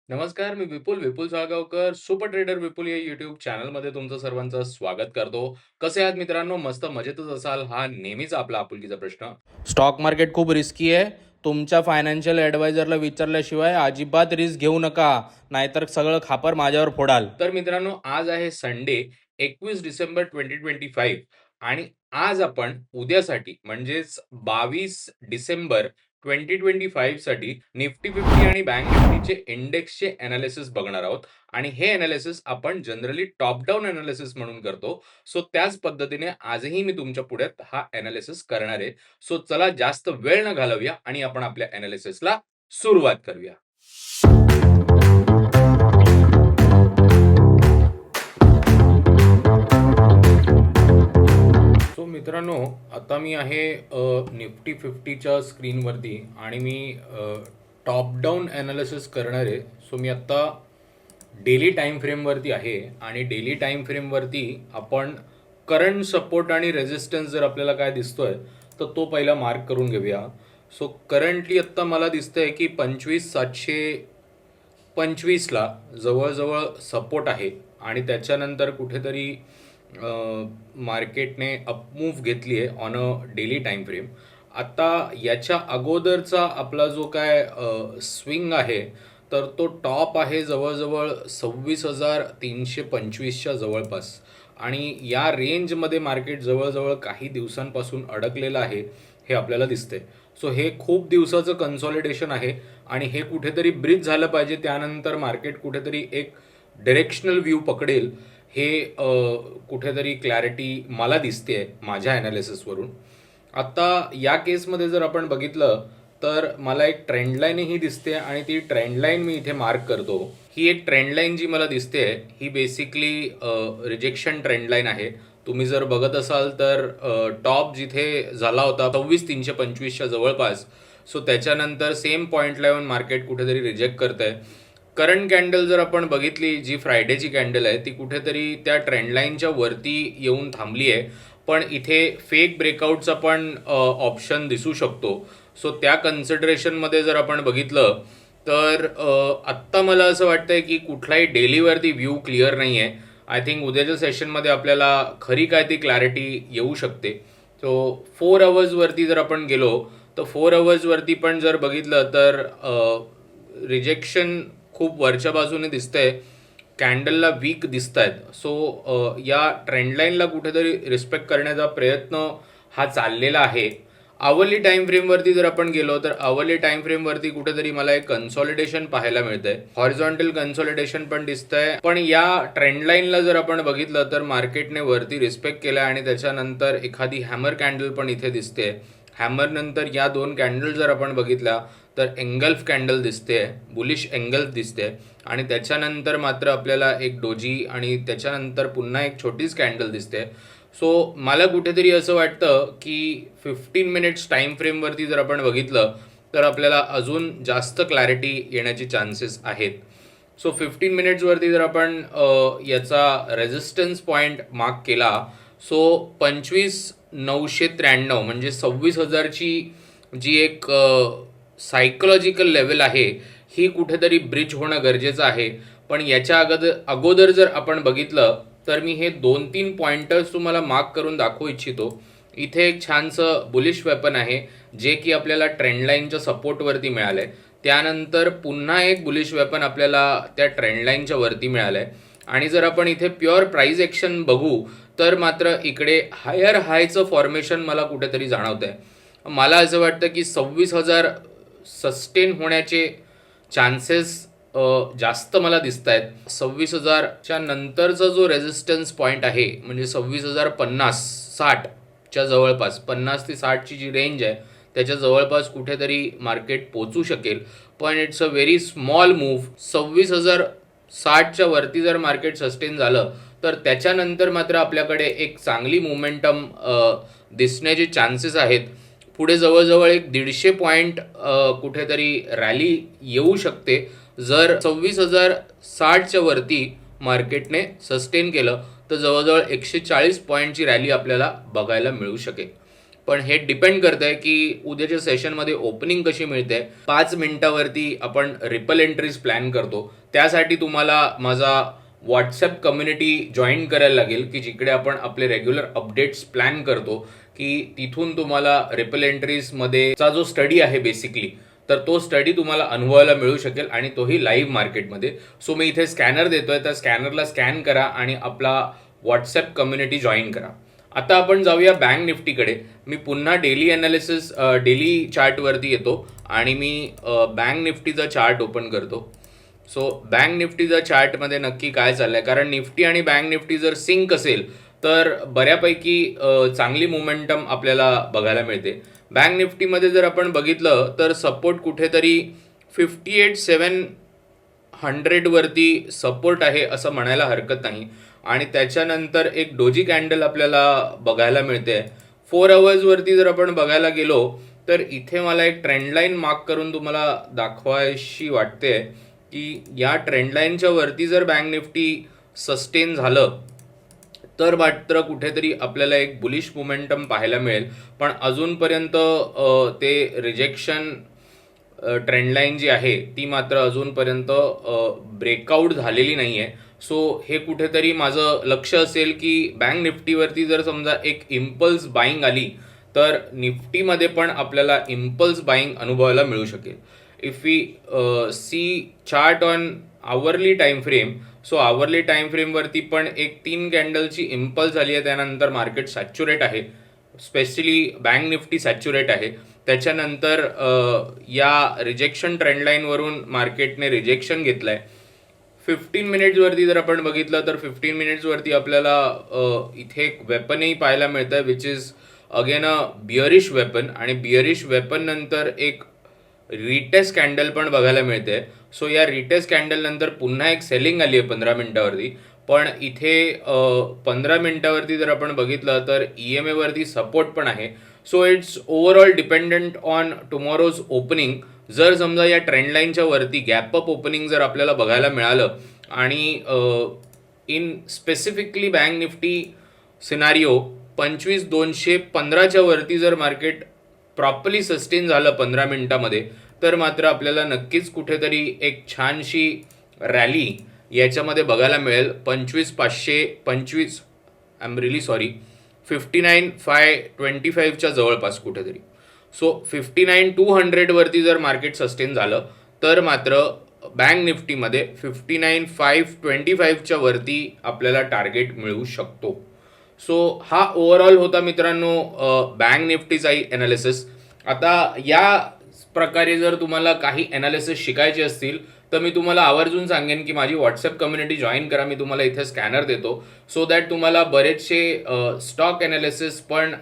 नमस्कार, मी विपुल Salgaonkar. Super trader विपुल या YouTube चॅनलमध्ये तुमचं सर्वांचं स्वागत करतो. कसे आहात मित्रांनो? मस्त मजेतच असाल, हा नेहमीच आपला आपुलकीचा प्रश्न. स्टॉक मार्केट खूप रिस्की आहे. तुमच्या फायनान्शियल ॲडवायझरला विचारल्याशिवाय अजिबात रिस्क घेऊ नका, नाहीतर सगळं खापर माझ्यावर फोडाल. तर मित्रांनो, आज आहे संडे 21 डिसेंबर 2025 आणि आज आपण उद्यासाठी म्हणजेच 22 डिसेंबर 2025 साठी निफ्टी 50 आणि बँक निफ्टीचे इंडेक्सचे एनालिसिस बघणार आहोत आणि हे एनालिसिस आपण जनरली टॉप डाऊन एनालिसिस म्हणून करतो. सो त्याच पद्धतीने आजही मी तुमच्या पुढे हा एनालिसिस करणार आहे. सो चला जास्त वेळ न घालवूया आणि आपण आपल्या एनालिसिसला सुरुवात करूया. सो मित्रांनो, आता मी आहे निफ्टी 50च्या स्क्रीनवरती आणि मी टॉप डाऊन ॲनालिसिस करणार आहे. सो मी आत्ता डेली टाईम फ्रेमवरती आहे आणि डेली टाईम फ्रेमवरती आपण करंट सपोर्ट आणि रेझिस्टन्स जर आपल्याला काय दिसतोय तर तो पहिला मार्क करून घेऊया. सो करंटली आत्ता मला दिसतंय की 25,725ला जवळजवळ सपोर्ट आहे आणि त्याच्यानंतर कुठेतरी मार्केटने अपमूव्ह घेतली आहे on a daily time frame. आता याच्या अगोदरचा आपला जो काय स्विंग आहे तर तो टॉप आहे जवळजवळ 26,325च्या जवळपास आणि या रेंजमध्ये मार्केट जवळजवळ काही दिवसांपासून अडकलेलं आहे हे आपल्याला दिसतंय. सो हे खूप दिवसाचं कन्सॉलिडेशन आहे आणि हे कुठेतरी ब्रिज झालं पाहिजे, त्यानंतर मार्केट कुठेतरी एक डिरेक्शनल व्ह्यू पकडेल हे कुठेतरी क्लॅरिटी मला दिसते माझ्या ॲनालिसिसवरून. आत्ता या केसमध्ये जर आपण बघितलं तर मला एक ट्रेंड लाईनही दिसते आणि ती ट्रेंड लाईन मी इथे मार्क करतो. ही एक ट्रेंड लाईन जी मला दिसते ही बेसिकली रिजेक्शन ट्रेंड लाईन आहे. तुम्ही जर बघत असाल तर टॉप जिथे झाला होता 26,325च्या जवळपास, सो त्याच्यानंतर सेम पॉईंटला येऊन मार्केट कुठेतरी रिजेक्ट करत आहे. करंट कॅन्डल जर आपण बघितली, जी फ्रायडेची कॅन्डल आहे ती कुठेतरी त्या ट्रेंड लाईनच्या वरती येऊन थांबली आहे, पण इथे फेक ब्रेकआउटचा पण ऑप्शन दिसू शकतो. सो त्या कन्सिडरेशनमध्ये जर आपण बघितलं तर आत्ता मला असं वाटतंय की कुठलाही डेलीवरती व्ह्यू क्लिअर नाही आहे. आय थिंक उद्याच्या सेशनमध्ये आपल्याला खरी काय ती क्लॅरिटी येऊ शकते. सो 4 अवर्सवरती जर आपण गेलो तर 4 अवर्सवरती पण जर बघितलं तर रिजेक्शन खूप वरच्या बाजूने दिसतंय, कॅन्डलला वीक दिसत आहेत. सो या ट्रेंडलाईनला कुठेतरी रिस्पेक्ट करण्याचा प्रयत्न हा चाललेला आहे. आवरली टाइम फ्रेमवरती जर आपण गेलो तर आवरली टाइम फ्रेमवरती कुठेतरी मला एक कन्सॉलिडेशन पाहायला मिळतंय, हॉरिझॉन्टल कन्सॉलिडेशन पण दिसतंय. पण या ट्रेंड लाईनला जर आपण बघितलं तर मार्केटने वरती रिस्पेक्ट केला आणि त्याच्यानंतर एखादी हॅमर कॅन्डल पण इथे दिसते. हॅमर नंतर या दोन कॅन्डल जर आपण बघितल्या तर एंगल्फ कॅन्डल दिसते, बुलिश एंगल्फ दिसते आणि त्याच्यानंतर मात्र आपल्याला एक डोजी आणि त्याच्यानंतर पुन्हा एक छोटीच कॅन्डल दिसते. सो मला कुठेतरी असं वाटतं की 15 मिनिट्स टाईम फ्रेमवरती जर आपण बघितलं तर आपल्याला अजून जास्त क्लॅरिटी येण्याचे चान्सेस आहेत. सो 15 मिनिट्सवरती जर आपण याचा रेझिस्टन्स पॉईंट मार्क केला, सो 25,993 म्हणजे 26,000ची जी एक सायकोलॉजिकल लेवल आहे ही कुठेतरी ब्रिज होणं गरजेचं आहे. पण याच्या अगोदर जर आपण बघितलं तर मी हे 2-3 पॉइंटर्स तुम्हाला मार्क करून दाखवू इच्छितो. इथे एक छानसं बुलिश वेपन आहे जे की आपल्याला ट्रेंड लाईनच्या सपोर्टवरती मिळालं आहे. त्यानंतर पुन्हा एक बुलिश वेपन आपल्याला त्या ट्रेंड लाईनच्या वरती मिळालं आहे आणि जर आपण इथे प्युअर प्राइस ॲक्शन बघू तर मात्र इकडे हायर हायचं फॉर्मेशन मला कुठेतरी जाणवतं आहे. मला असं वाटतं की 26,000 सस्टेन होण्याचे चान्सेस जास्त मला दिसत आहेत. 26,000च्या नंतरचा जो रेझिस्टन्स पॉईंट आहे म्हणजे 26,050-60च्या जवळपास, 50 ते 60ची जी रेंज आहे त्याच्या जवळपास कुठेतरी मार्केट पोचू शकेल. पण it's a very small move. 26,060च्या वरती जर मार्केट सस्टेन झालं तर त्याच्यानंतर मात्र आपल्याकडे एक चांगली मोमेंटम दिसण्याचे चान्सेस आहेत. पुढे जवळजवळ एक 150 पॉईंट कुठेतरी रॅली येऊ शकते जर 26,060च्या वरती मार्केटने सस्टेन केलं तर जवळजवळ 140 पॉईंटची रॅली आपल्याला बघायला मिळू शकेल. पण हे डिपेंड करत आहे की उद्याच्या सेशनमध्ये ओपनिंग कशी मिळते. 5 मिनिटावरती आपण रिपल एंट्रीज प्लॅन करतो. त्यासाठी तुम्हाला माझा व्हॉट्सॲप कम्युनिटी जॉईन करायला लागेल की जिकडे आपण आपले रेग्युलर अपडेट्स प्लॅन करतो, की तिथून तुम्हाला रिपल एंट्रीजमध्ये चा जो स्टडी आहे बेसिकली, तर तो स्टडी तुम्हाला अनुभवायला मिळू शकेल आणि तोही लाईव्ह मार्केटमध्ये. सो मी इथे स्कॅनर देतोय, त्या स्कॅनरला स्कॅन करा आणि आपला व्हॉट्सॲप कम्युनिटी जॉईन करा. आता आपण जाऊया बँक निफ्टीकडे. मी पुन्हा डेली अनालिसिस डेली चार्टवरती येतो आणि मी बँक निफ्टीचा चार्ट ओपन करतो. सो बँक निफ्टीचा चार्टमध्ये नक्की काय चाललंय, कारण निफ्टी आणि बँक निफ्टी जर सिंक असेल तर बऱ्यापैकी चांगली मोमेंटम आपल्याला बघायला मिळते. बँक निफ्टीमध्ये जर आपण बघितलं तर सपोर्ट कुठेतरी 58,700 वरती सपोर्ट आहे असं म्हणायला हरकत नाही. आणि त्याच्यानंतर एक डोजी कॅन्डल आपल्याला बघायला मिळते. 4 आवर्स वरती जर आपण बघायला गेलो तर इथे मला एक ट्रेंड लाईन मार्क करून तुम्हाला दाखवायची वाटते की या ट्रेंड लाईनच्या वरती जर बँक निफ्टी सस्टेन झालं तर मात्र कुठेतरी आपल्याला एक बुलिश मोमेंटम पाहायला मिळेल. पण अजूनपर्यंत ते रिजेक्शन ट्रेंड लाईन जी आहे ती मात्र अजूनपर्यंत ब्रेकआउट झालेली नाही आहे. सो हे कुठेतरी माझं लक्ष असेल की बँक निफ्टीवरती जर समजा एक इम्पल्स बाईंग आली तर निफ्टीमध्ये पण आपल्याला इम्पल्स बाईंग अनुभवायला मिळू शकेल. If we see chart on hourly time frame, so hourly time फ्रेमवरती पण एक 3 कॅन्डलची इम्पल्स झाली आहे. त्यानंतर मार्केट सॅच्युरेट आहे, स्पेशली बँक निफ्टी सॅच्युरेट आहे. त्याच्यानंतर या रिजेक्शन ट्रेंड लाईनवरून मार्केटने रिजेक्शन घेतलं आहे. 15 मिनिट्सवरती जर आपण बघितलं तर 15 मिनिट्सवरती आपल्याला इथे एक वेपनही पाहायला मिळतं आहे, which is again a bearish weapon. आणि बिअरिश वेपन नंतर एक रिटेस्ट कॅन्डल पण बघायला मिळते. सो या रिटेस्ट कॅन्डल नंतर पुन्हा एक सेलिंग आली आहे 15 मिनिटावरती. पण इथे 15 मिनिटावरती जर आपण बघितलं तर EMA वरती सपोर्ट पण आहे. So it's overall dependent on tomorrow's opening. जर समजा या ट्रेंड लाईनच्या वरती गॅप अप ओपनिंग जर आपल्याला बघायला मिळालं आणि in specifically bank Nifty scenario 25,215च्या वरती जर मार्केट प्रॉपरली सस्टेन झालं 15 मिनिटामध्ये तर मात्र आपल्याला नक्कीच कुठेतरी एक छानशी रॅली याच्यामध्ये बघायला मिळेल. 25,525 आय एम रिली सॉरी 59,525च्या जवळपास कुठेतरी. सो 59,200 वरती जर मार्केट सस्टेन झालं तर मात्र बँक निफ्टीमध्ये 59,525च्या वरती आपल्याला टार्गेट मिळू शकतो. सो हा ओव्हरऑल होता मित्रांनो बँक निफ्टीचाही ॲनालिसिस. आता या प्रकारे जर तुम्हाला काही ॲनालिसिस शिकायचे असतील तर मी तुम्हाला आवर्जून सांगेन की माझी व्हॉट्सॲप कम्युनिटी जॉईन करा. मी तुम्हाला इथे स्कॅनर देतो सो दॅट तुम्हाला बरेचसे स्टॉक ॲनालिसिस पण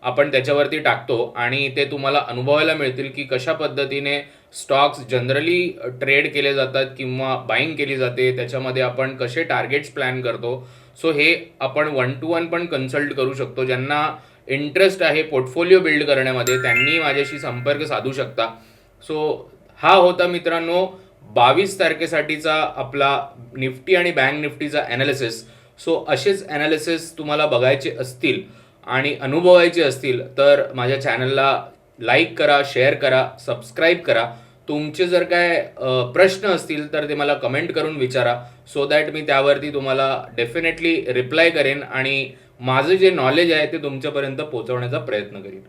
आपण त्याच्यावरती टाकतो आणि ते तुम्हाला अनुभवायला मिळतील की कशा पद्धतीने स्टॉक्स जनरली ट्रेड केले जातात किंवा बाईंग केली जाते, त्याच्यामध्ये आपण कसे टार्गेट्स प्लॅन करतो. सो हे आपण 1-to-1 पण कन्सल्ट करू शकतो. ज्यांना इंटरेस्ट आहे पोर्टफोलिओ बिल्ड करण्यामध्ये त्यांनी माझ्याशी संपर्क साधू शकता. सो हा होता मित्रांनो 22 तारखेसाठीचा आपला निफ्टी आणि बँक निफ्टीचा ॲनालिसिस. सो असेच ॲनालिसिस तुम्हाला बघायचे असतील आणि अनुभवायचे असतील तर माझ्या चॅनलला लाईक करा, शेअर करा, सबस्क्राईब करा. तुमचे जर काय प्रश्न असतील तर ते मला कमेंट करून विचारा सो दॅट मी त्यावरती तुम्हाला डेफिनेटली रिप्लाय करेन आणि माझं जे नॉलेज आहे ते तुमच्यापर्यंत पोहोचवण्याचा प्रयत्न करीन.